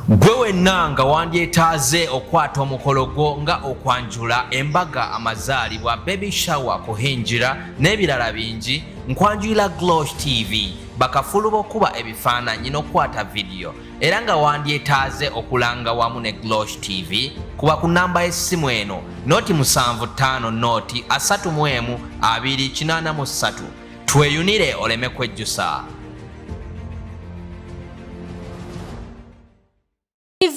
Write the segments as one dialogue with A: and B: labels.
A: Gwe wenna nga wandyetaaze okwata omukolo gwo nga okwanjula embaga amazaalibwa baby shower kuhinjira n'ebirala bingi nkwanjulira Glosh TV bakafulu b'okuba ebifaananyi n'okwata video era nga wandyetaaze okulanga wamu ne Glosh TV kuba ku namba y'essimu eno noti 75 noti 31 tweyunire oleme kwejjusa.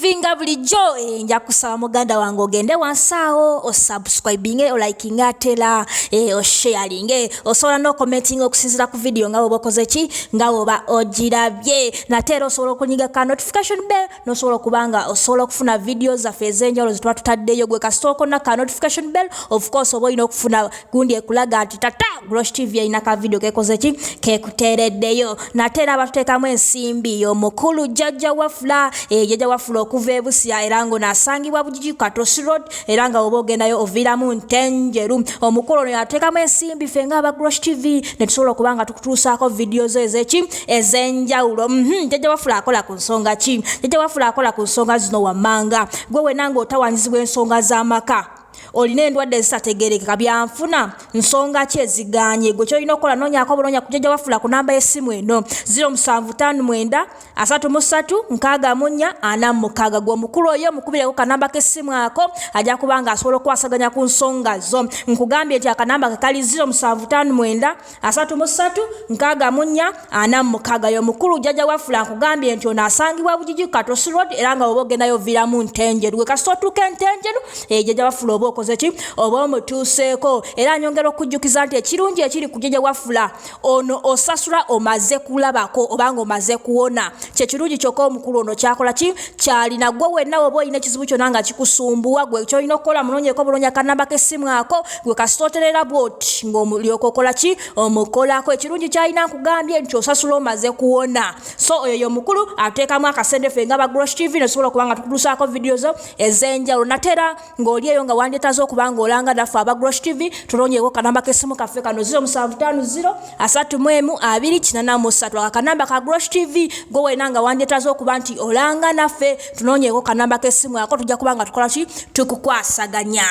B: Vinga bulijjo nja kusaba muganda wange ogende wansaawo o subscribing o liking atela o sharing osobola no commenting okusinzira ku video nga obokoze ki nga oba ogirabye natera osobola okunyiga ka notification bell nosobola kubanga osobola okufuna videos za ezenjalo zitwa tutaddeyo gwe kasitoko na ka notification bell of course oba ino okufuna gundi ekulaga ati Taata Glosh TV ina ka video kekoze ki kekutereddeyo natera abatutekamu ensimbi omukulu jjajja wafula jjajja wafula okuva ebusia era ngo nasangibwa Bugigi Katosi Road era nga oba ogendayo oviramu Ntenjeru omukolo ono yateekamu ensimbi ffe nga aba Glosh TV ne tusobola okubanga tukutuusaako videos ezeki ezenjawulo. Jjajja wafula akola ku nsonga ki? Jjajja wafula akola ku nsonga zino wammanga gwe wenna ng'otawanyizibwa ensonga z'amaka olina endwadde zitategeerekeka byanfuna nsonga ki eziganye gwe kyolina okukola noonyaako buloonya ku jjajja wafula ku namba y'essimu eno 0759 33 64 gwe omukulu oyo mukubireko kanamba k'essimu ako ajja kubanga asobola okukwasaganya ku nsonga zo. Nkugambye nti akanamba ke kali 0759 33 64 y'omukulu jjajja wafula nkugambye nti ono asangibwa Bugigi Katosi Road era nga oba ogendayo oviramu Ntenjeru gwe kasita otuuka Ntenjeru jjajja wafula oba okoze ki oba omutuuseeko era nyongera okujjukiza nti ekirungi ekiri ku jjajja wafula ono osasula omaze kulabako obanga omaze kuwona kyekirungi kyokka omukulu ono kyakola ki kyalina gwe wenna oba olina ekizibu kyonna nga kikusumbuwa gwe kyolina okukola munoonyeeko buloonya kanamba k'essimu ako gwe kasita oterera bwoti ng'omulyoka okola ki omukolako ekirungi kyalina nkugambye nti osasula omaze kuwona so oyo y'omukulu ateekamu akasente ffe nga aba Glosh TV nesobola okubanga tukutuusaako videos ez'enjawulo natera ng'oli eyo nga wandyetaaze okubanga olanga naffe aba Glosh TV tulonyeeko kanamba k'essimu kaffe kano 0750 31 akanamba ka Glosh TV gwe wenna nga wandyetaaze okuba nti olanga naffe tunonyeeko kanamba k'essimu ako tujja kubanga tukola ki tukukwasaganya.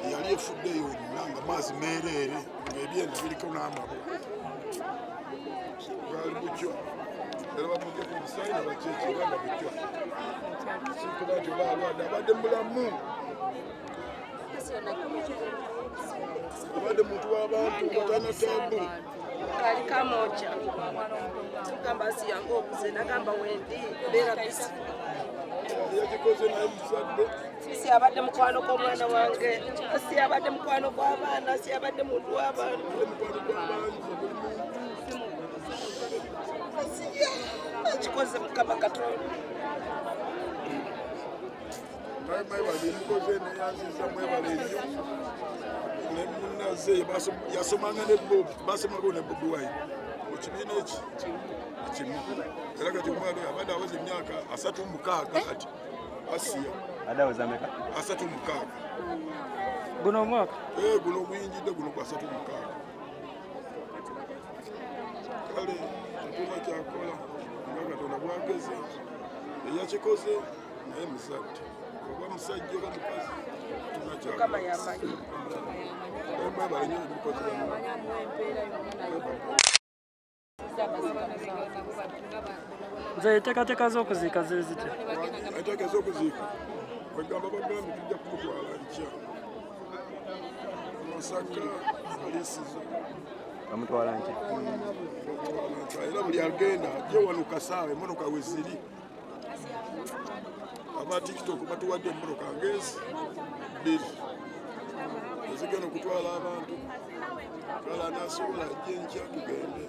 C: yali efudde yonna nga maazi meereere ng'ebyenda biriko n'amabo gaali butyo era bamuge ku musaayi ne bakyekira nga butyo sikuba nti oba alwadde abadde mulamu abadde muntu w'abantu mutana tabu
D: kali kamoja kamba siyango obuze nagamba wendi beera bisi
C: yakikoze naye muzadde
D: si abadde mukwano gw'omwana wange si abadde mukwano gw'abaana si abadde muntu w'abantu akikoze mukama Katonda
C: mwebale mukoze neyanziza mwebale nnyo ne munnaze yasomanga ne Bobi basomako ne Bobi Wine mu kibiina eki kimu era kati omwana abadde aweza emyaka 36 kati asiya
E: adaweza ameka
C: 36
E: guno omwaka
C: guno guyinjidde guno kwa 36 kale tetuna kyakola nga Katonda bwageze eyakikoze naye muzadde oba musajja oba mukazi
D: mukama yamanyi
C: mwebale nnyo ebikoze
E: nze enteekateeka z'okuziika zezitya
C: enteeka ez'okuziika kwegamba bagambye tujja kumutwala nkya Masaka alisizo
E: bamutwala nkya
C: era buli agenda ajje wano kasaawe emmotoka we ziri aba TikTok batuwadde emmotoka ngezi bbiri zigenda okutwala abantu kale anasobola ajja enkya tugende